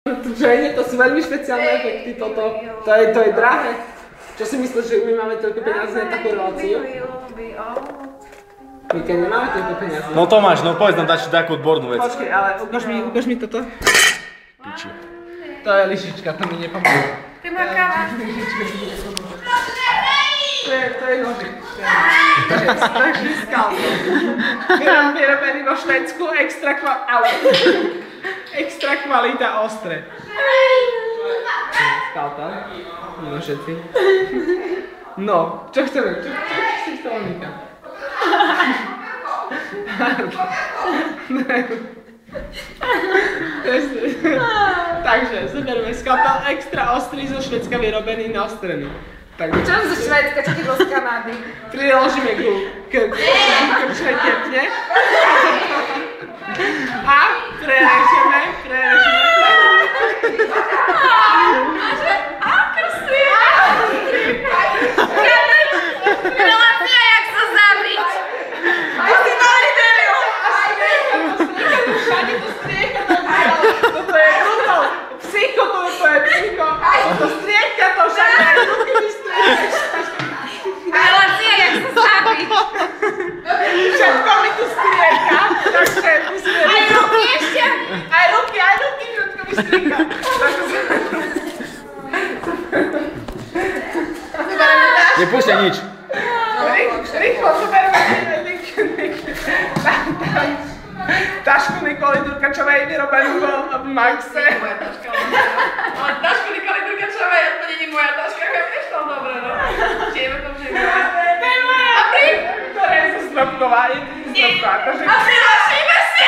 Jane, to sú veľmi špeciálne efekty toto. To je drahé. Čo si myslíš, že my máme toľko peniazy na takú reláciu? My keď nemáme toľko peniazy. No Tomáš, no povedz nám dať takú odbornú vec. Počkej, ale ukáž mi toto. Piči. To je lyžička, to mi nepomôže. Ty má káva. To je nožík. To je strašný skalpel. Vyrobený vo Švédsku, extra kvalita ostré. Skalpel. No všetci. No, čo chceme? Čo si z toho Mika? Takže zoberme skalpel extra ostrý zo Švédska vyrobený na ostrený. Čo zo Švédska, čo bol z Kanady? Priložíme k krčnej tepne. A prerežeme. Relácia, jak sa zabiť! Ty si mali debil! Všade to strieka, toto je kruto. Psycho, to je psycho. To strieka to všade, aj ruky mi striekaš. Relácia, jak sa zabiť! Všetko mi tu strieka, takže musíme... Aj ruky ešte! Aj ruky, všetko mi strieka. Nepúšťaj nič. Rýchlo, zoberme tašku Nikoli Durkačovej vyrobenú v Maxe. Moja taška, ale tašku Nikoli Durkačovej, to není moja taška, chápeš to dobre, no? Čiže to všetko. To je moja! A ty? Ktorá je zo Stropkova, je to zo Stropkova. A priložíme si!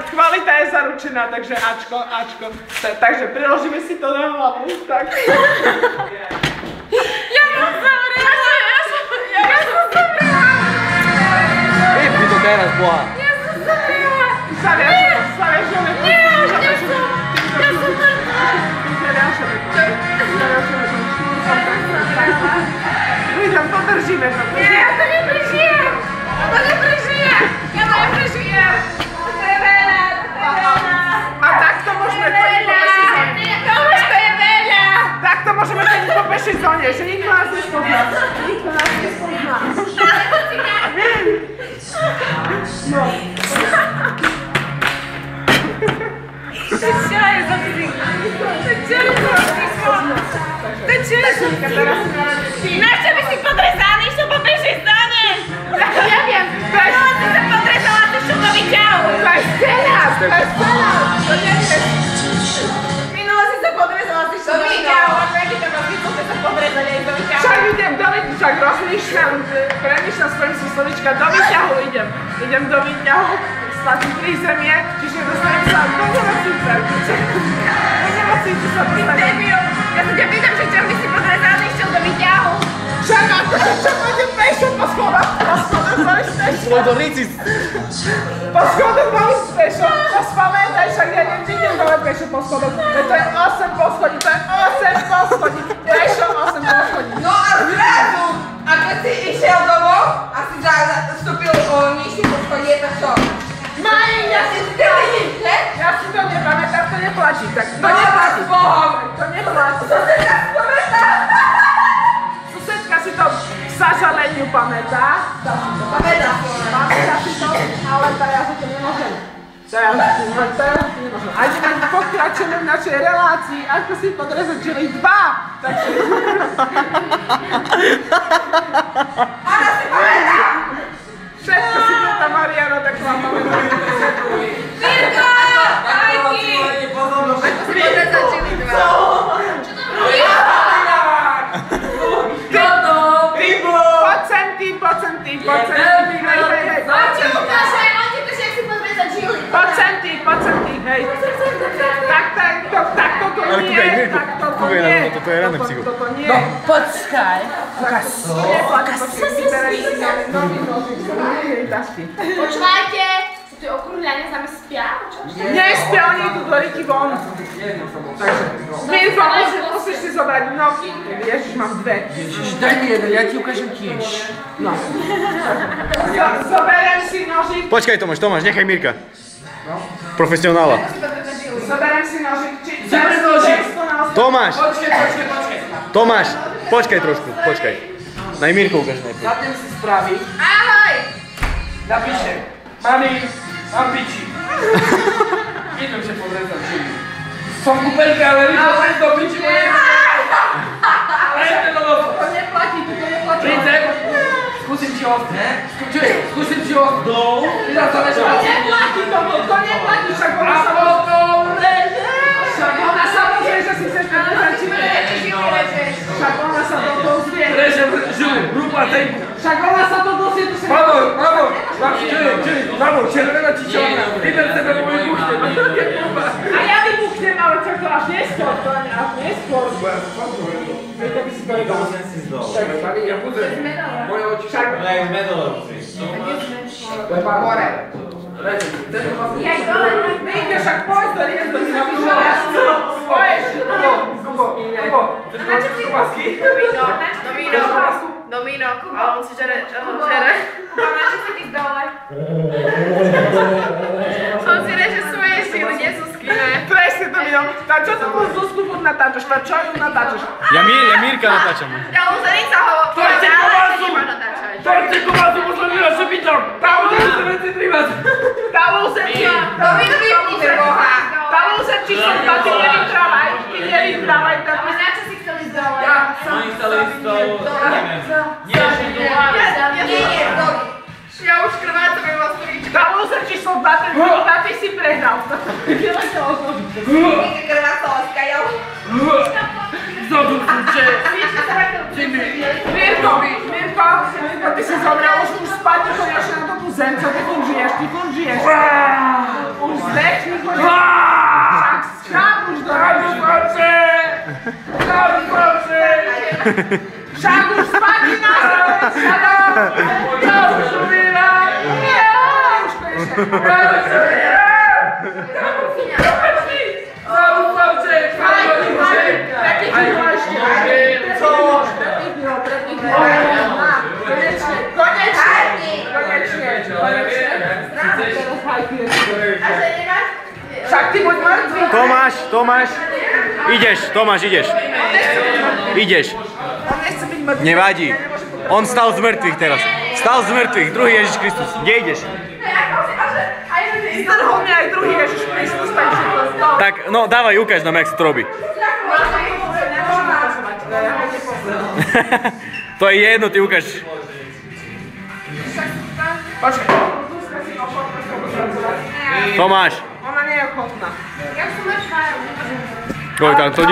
Kvalita je zaručená, takže Ačko. Takže priložíme si to na hlavu, tak. Ja som zavrela! Vypni to teraz, boha. Ja som zavrela! Zaviažeme. Nie, už nechcem! Ja som mŕtva! Vidím, podržíme to. Nie, ja to neprežijem! Ja to neprežijem! To je veľa! A takto môžeme chodiť po pešej zóne. Tomáš, to je veľa! Takto môžeme chodiť po pešej zóne, že nikto nás nespozná. No. To čo je za fyzika? To čo je za fyzika? To čo je za fyzika? Našto by si podrezaný, čo po pešej zóne? Ja viem, no ty sa podrezala, ty čo to vyťahu? To je scéna! To nie je. Minulo si sa podrezala, ty čo to vyťahu? Ako jaký to má zmysl, že sa podrezali aj do vyťahu? Však idem do výťahu, však rozmýšľam, premýšľam svojím súslovička, do výťahu idem. Idem do výťahu, stlačím prízemie, čiže dostanem sa do nemocnice. Do nemocnice sa dostanem. Ja sa ťa pýtam, že čo by si podrezaný išiel do výťahu? Však čo pôjdem pešo po schodoch, Svoj do rici. po schodoch mám ísť pešo, to spamätaj, však ja nevidím dole pešo po schodoch. To je 8 poschodí, pešo 8 poschodí. No a zrazu, a keď si išiel domov a si vstúpil nižšie poschodie, tak čo? Maj, ja si to nepamätám, to neplatí, tak to neplatí. To neplatí. Susedka si to v zažaleniu pamätá. Pamätá si to, ale ja si to nemôžem. A pokračujeme v našej relácii, ako si podrezať žili 2. Takže... Ona si pamätá! Všetko si to tá Mariano tak vám pamätá. Mirko! Ajky! Ako si podrezať žili 2? Čo tam robí? Procentí. A čo ukáže? On ti píše, jak si podrezať žili 2. Procentí, hej. Tak toto Ale nie. kúkaj, Mirko, kúkaj na mňa, toto je rané psycho. Toto nie. No počkaj. To neplatí, počkej, vyberaj si nový nožík z mojej tašky. Počúvajte! Sú tu okrúhľania s nami spia? Nespia, oni idú do Riky von. Takže, Mirko, musíš si zobrať nohy. Ježiš, mám 2. Ježiš, daj mi jeden, ja ti ukážem tiež. No. Zoberiem si nožík. Počkaj Tomáš, nechaj Mirka. Profesionála. Zaberiem si nožik. Zaber nožik. Tomáš, Počkej. Tomáš, počkaj trošku, počkaj. Na Mirku ukáž najprv. Zatím si spraví. Ahoj! Napíšem. Mami, mám piči. Idem się podrezać. Są kupelki, ale rybą do pici moje. Ale to nowo. To nie płaci, tylko nie płaci. Princek, skusim ci ostre. Skusim ci ostre. I na zależy To od nie płaci, to nie płaci. Szagona A samo... potem leży. Szagona samo wie, że si chcesz pokazać ci Szagona samo to zwie. Leży, żył, grupa tej. Szagona samo to zwie, to się... Mamo, mamo, czerwona ci ciągna. Idę z tego mój buchnie. A ja wybuchnę małe co to aż nie jest sport, to aż nie jest sport. Ja budzę. Moje oczy. Wyjdziesz jak pozdor, jest do nienawidzenia. Domino, Kuba, on si žere. Kuba, na čo si ty dole? On si reže svoje síly, nie sú skryné. Presne to vidom. Na čo to bol zo stupu natáčaš? Na čo ju natáčaš? Ja Mirka natáčam. Ja úzornica ho Torce kovazu! natáčať. Torce kovazu, možno nie raz, že bytom! Tam sa veci príjmať! Domino, vypnite Boha. Číslo 2, ty nevytrávaj, A na čo si chceli ísť dole? Nie, dole. Ja už krvácam iba z trička. Pavluse číslo 2, ty si prehral. Nigdy krváca oskajú. Znovu kľúče! Mirko, ty si zomrel, už spať, ty chodíš na to tu zem, co ty furt žiješ, Už zdechni, chodíš. Však už do Však už spať mi na ja už umírám. Už konečne. Však ty buď mŕtvý. Tomáš, ideš. On nechce byť mŕtvý. Nevadí. On stal z mŕtvych teraz. Stal z mŕtvych, druhý Ježiš Kristus. Kde ideš? Zdrhol mňa aj druhý Ježiš Kristus, takže to... Tak, no dávaj, ukáž nám, jak sa to robí. To je jedno, ty ukáž. Počkaj. Tomáš. Ona nie je ochotná. Ja som mŕtva. Koľko tam to